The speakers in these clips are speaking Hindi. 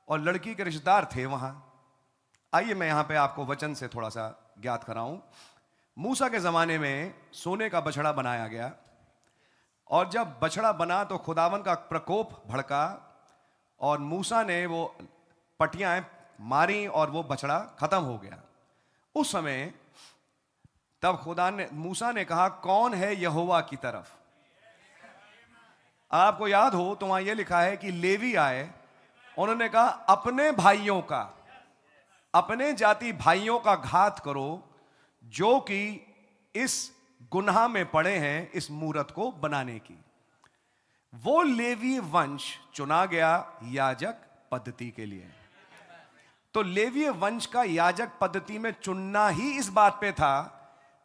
और लड़की के रिश्तेदार थे वहां। आइए मैं यहां पे आपको वचन से थोड़ा सा ज्ञात कराऊं। मूसा के ज़माने में सोने का बछड़ा बनाया गया, और जब बछड़ा बना तो खुदावन का प्रकोप भड़का और मूसा ने वो पटियां मारी और वो बछड़ा खत्म हो गया। उस समय तब मूसा ने कहा, कौन है यहोवा की तरफ? आपको याद हो तो वहां यह लिखा है कि लेवी आए, उन्होंने कहा अपने भाइयों का, अपने जाति भाइयों का घात करो जो कि इस गुनाह में पड़े हैं इस मूरत को बनाने की। वो लेवी वंश चुना गया याजक पद्धति के लिए। तो लेवी वंश का याजक पद्धति में चुनना ही इस बात पे था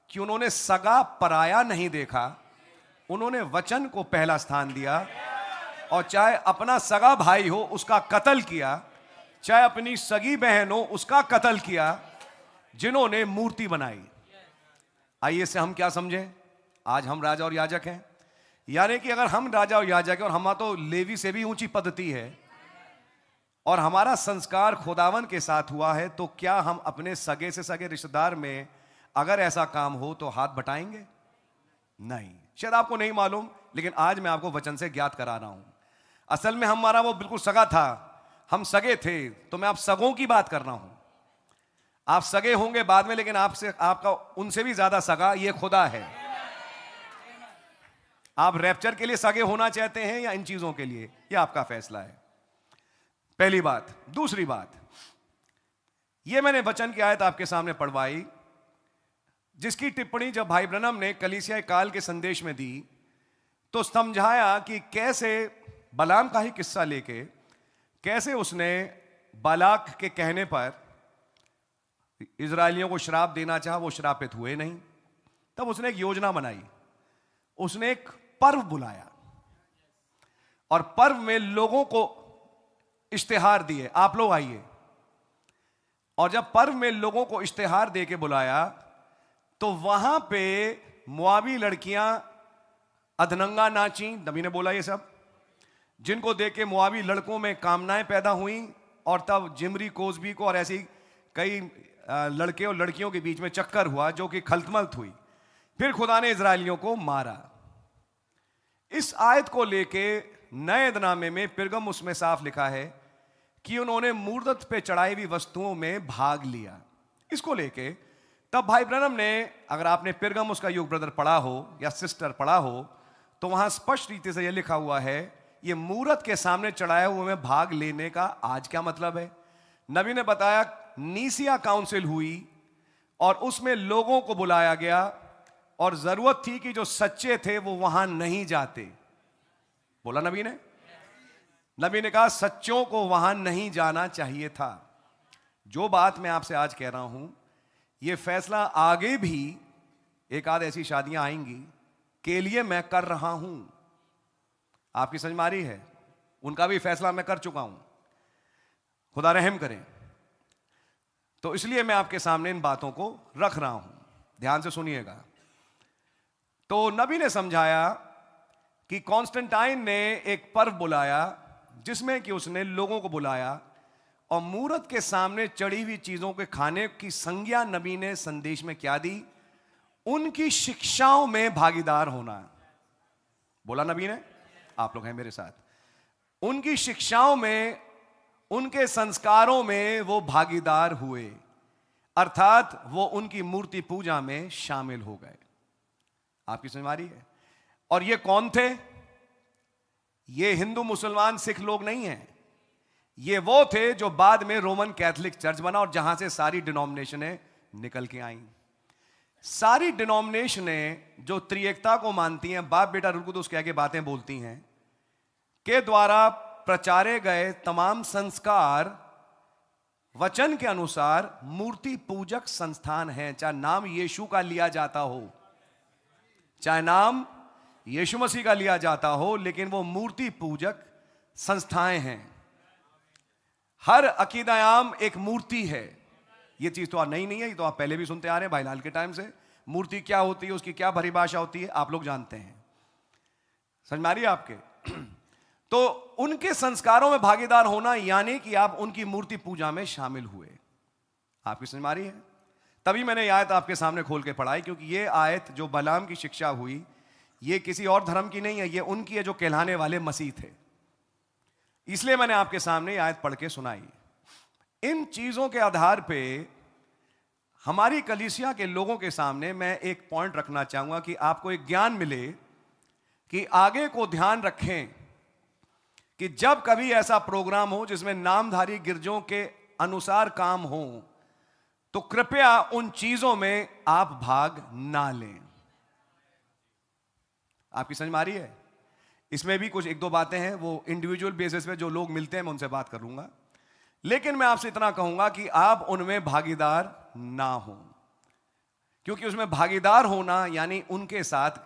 कि उन्होंने सगा पराया नहीं देखा, उन्होंने वचन को पहला स्थान दिया, और चाहे अपना सगा भाई हो उसका कत्ल किया, चाहे अपनी सगी बहन हो उसका कत्ल किया, जिन्होंने मूर्ति बनाई। आइए से हम क्या समझें? आज हम राजा और याजक हैं, यानी कि अगर हम राजा और याजक हैं और हमारा तो लेवी से भी ऊंची पद्धति है और हमारा संस्कार खुदावन के साथ हुआ है, तो क्या हम अपने सगे से सगे रिश्तेदार में अगर ऐसा काम हो तो हाथ बटाएंगे? नहीं। शायद आपको नहीं मालूम, लेकिन आज मैं आपको वचन से ज्ञात करा रहा हूं। असल में हमारा वो बिल्कुल सगा था, हम सगे थे। तो मैं आप सगों की बात कर रहा हूं। आप सगे होंगे बाद में, लेकिन आपसे आपका उनसे भी ज्यादा सगा ये खुदा है। आप रैप्चर के लिए सगे होना चाहते हैं या इन चीजों के लिए, ये आपका फैसला है। पहली बात। दूसरी बात, ये मैंने वचन की आयत आपके सामने पढ़वाई, जिसकी टिप्पणी जब भाई ब्रनम ने कलीसिया काल के संदेश में दी तो समझाया कि कैसे बलाम का ही किस्सा लेके कैसे उसने बालाक के कहने पर इजरायलियों को श्राप देना चाहा, वो श्रापित हुए नहीं। तब उसने एक योजना बनाई, उसने एक पर्व बुलाया और पर्व में लोगों को इश्तिहार दिए, आप लोग आइए। और जब पर्व में लोगों को इश्तिहार दे के बुलाया तो वहां पे मुआवी लड़कियां अधनंगा नाची। नबी ने बोला ये सब, जिनको देख के मुआवी लड़कों में कामनाएं पैदा हुई, और तब जिमरी कोसबी को और ऐसी कई लड़के और लड़कियों के बीच में चक्कर हुआ जो कि खलतमलत हुई। फिर खुदा ने इजरायलियों को मारा। इस आयत को लेके नए अहदनामे में पिरगमुस में साफ लिखा है कि उन्होंने मूर्त पे चढ़ाई हुई वस्तुओं में भाग लिया। इसको लेके तब भाई ब्रनम ने, अगर आपने पिरगमुस का युग ब्रदर पढ़ा हो या सिस्टर पढ़ा हो, तो वहां स्पष्ट रीति से यह लिखा हुआ है, ये मूर्त के सामने चढ़ाए हुए में भाग लेने का आज क्या मतलब है। नबी ने बताया नीसिया काउंसिल हुई और उसमें लोगों को बुलाया गया, और जरूरत थी कि जो सच्चे थे वो वहां नहीं जाते। बोला नबी ने? नबी ने कहा सच्चों को वहां नहीं जाना चाहिए था। जो बात मैं आपसे आज कह रहा हूं, यह फैसला आगे भी एक आध ऐसी शादियां आएंगी के लिए मैं कर रहा हूं। आपकी समझ में आ रही है? उनका भी फैसला मैं कर चुका हूं, खुदा रहम करें। तो इसलिए मैं आपके सामने इन बातों को रख रहा हूं, ध्यान से सुनिएगा। तो नबी ने समझाया कि कॉन्स्टेंटाइन ने एक पर्व बुलाया जिसमें कि उसने लोगों को बुलाया और मूरत के सामने चढ़ी हुई चीजों के खाने की संज्ञा नबी ने संदेश में क्या दी? उनकी शिक्षाओं में भागीदार होना। बोला नबी ने? आप लोग हैं मेरे साथ? उनकी शिक्षाओं में, उनके संस्कारों में वो भागीदार हुए, अर्थात वो उनकी मूर्ति पूजा में शामिल हो गए। आपकी समझ आ रही है? और ये कौन थे? ये हिंदू मुसलमान सिख लोग नहीं हैं, ये वो थे जो बाद में रोमन कैथोलिक चर्च बना और जहां से सारी डिनोमिनेशनें निकल के आईं। सारी डिनोमिनेशनें जो त्रिएकता को मानती हैं, बाप बेटा रूह कुदूस कह के बातें बोलती हैं, के द्वारा प्रचारे गए तमाम संस्कार वचन के अनुसार मूर्ति पूजक संस्थान हैं। चाहे नाम यीशु का लिया जाता हो, चाहे नाम यीशु मसीह का लिया जाता हो, लेकिन वो मूर्ति पूजक संस्थाएं हैं। हर अकीदायाम एक मूर्ति है। ये चीज तो आप नहीं है, ये तो आप पहले भी सुनते आ रहे हैं भाई लाल के टाइम से। मूर्ति क्या होती है, उसकी क्या परिभाषा होती है, आप लोग जानते हैं। समझ में आ रही है आपके? तो उनके संस्कारों में भागीदार होना यानी कि आप उनकी मूर्ति पूजा में शामिल हुए। आपकी समझ में आ रही है? तभी मैंने यह आयत आपके सामने खोल के पढ़ाई, क्योंकि ये आयत जो बलाम की शिक्षा हुई, ये किसी और धर्म की नहीं है, ये उनकी है जो कहलाने वाले मसीह थे। इसलिए मैंने आपके सामने यह आयत पढ़ के सुनाई। इन चीजों के आधार पे हमारी कलीसिया के लोगों के सामने मैं एक पॉइंट रखना चाहूंगा कि आपको एक ज्ञान मिले कि आगे को ध्यान रखें कि जब कभी ऐसा प्रोग्राम हो जिसमें नामधारी गिरजों के अनुसार काम हो, तो कृपया उन चीजों में आप भाग ना लें। आपकी समझ में आ रही है? इसमें भी कुछ एक दो बातें हैं, वो इंडिविजुअल बेसिस पे जो लोग मिलते हैं मैं उनसे बात करूंगा, लेकिन मैं आपसे इतना कहूंगा कि आप उनमें भागीदार ना हो, क्योंकि उसमें भागीदार होना यानी उनके साथ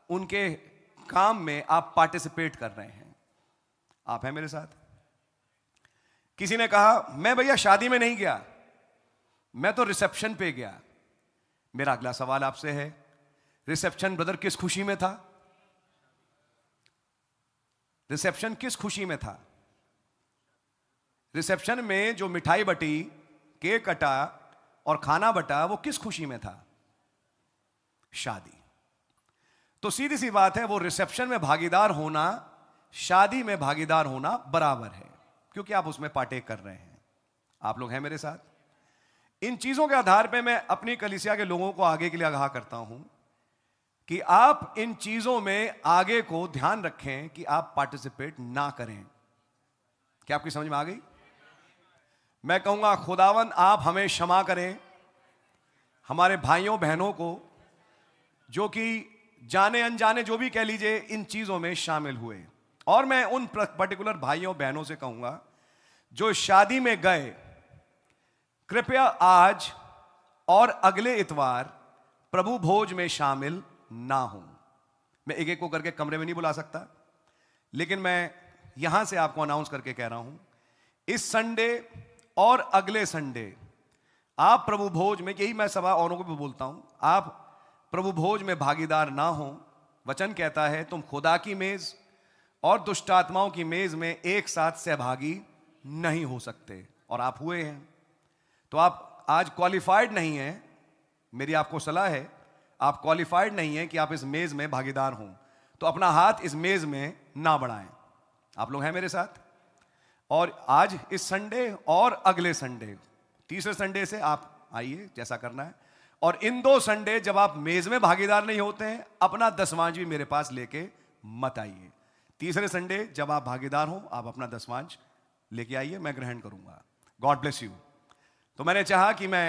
उनके काम में आप पार्टिसिपेट कर रहे हैं। आप हैं मेरे साथ? किसी ने कहा मैं भैया शादी में नहीं गया, मैं तो रिसेप्शन पे गया। मेरा अगला सवाल आपसे है, रिसेप्शन ब्रदर किस खुशी में था? रिसेप्शन किस खुशी में था? रिसेप्शन में जो मिठाई बटी, केक कटा और खाना बटा, वो किस खुशी में था? शादी। तो सीधी सी बात है, वो रिसेप्शन में भागीदार होना शादी में भागीदार होना बराबर है, क्योंकि आप उसमें पार्टेक कर रहे हैं। आप लोग हैं मेरे साथ? इन चीजों के आधार पे मैं अपनी कलीसिया के लोगों को आगे के लिए आगाह करता हूं कि आप इन चीजों में आगे को ध्यान रखें कि आप पार्टिसिपेट ना करें। क्या आपकी समझ में आ गई? मैं कहूंगा खुदावन आप हमें क्षमा करें, हमारे भाइयों बहनों को जो कि जाने अनजाने जो भी कह लीजिए इन चीजों में शामिल हुए। और मैं उन पर्टिकुलर भाइयों बहनों से कहूंगा जो शादी में गए, कृपया आज और अगले इतवार प्रभु भोज में शामिल ना हो। मैं एक एक को करके कमरे में नहीं बुला सकता, लेकिन मैं यहां से आपको अनाउंस करके कह रहा हूं, इस संडे और अगले संडे आप प्रभु भोज में, यही मैं सभा औरों को भी बोलता हूं, आप प्रभु भोज में भागीदार ना हो। वचन कहता है तुम खुदा की मेज और दुष्ट आत्माओं की मेज में एक साथ सहभागी नहीं हो सकते, और आप हुए हैं। तो आप आज क्वालिफाइड नहीं हैं, मेरी आपको सलाह है, आप क्वालिफाइड नहीं हैं कि आप इस मेज में भागीदार हों, तो अपना हाथ इस मेज में ना बढ़ाएं। आप लोग हैं मेरे साथ? और आज इस संडे और अगले संडे, तीसरे संडे से आप आइए जैसा करना है, और इन 2 संडे जब आप मेज में भागीदार नहीं होते हैं, अपना दसवांज भी मेरे पास लेके मत आइए। तीसरे संडे जब आप भागीदार हो, आप अपना दसवांज लेके आइए, मैं ग्रहण करूंगा। God bless you. तो मैंने चाहा कि मैं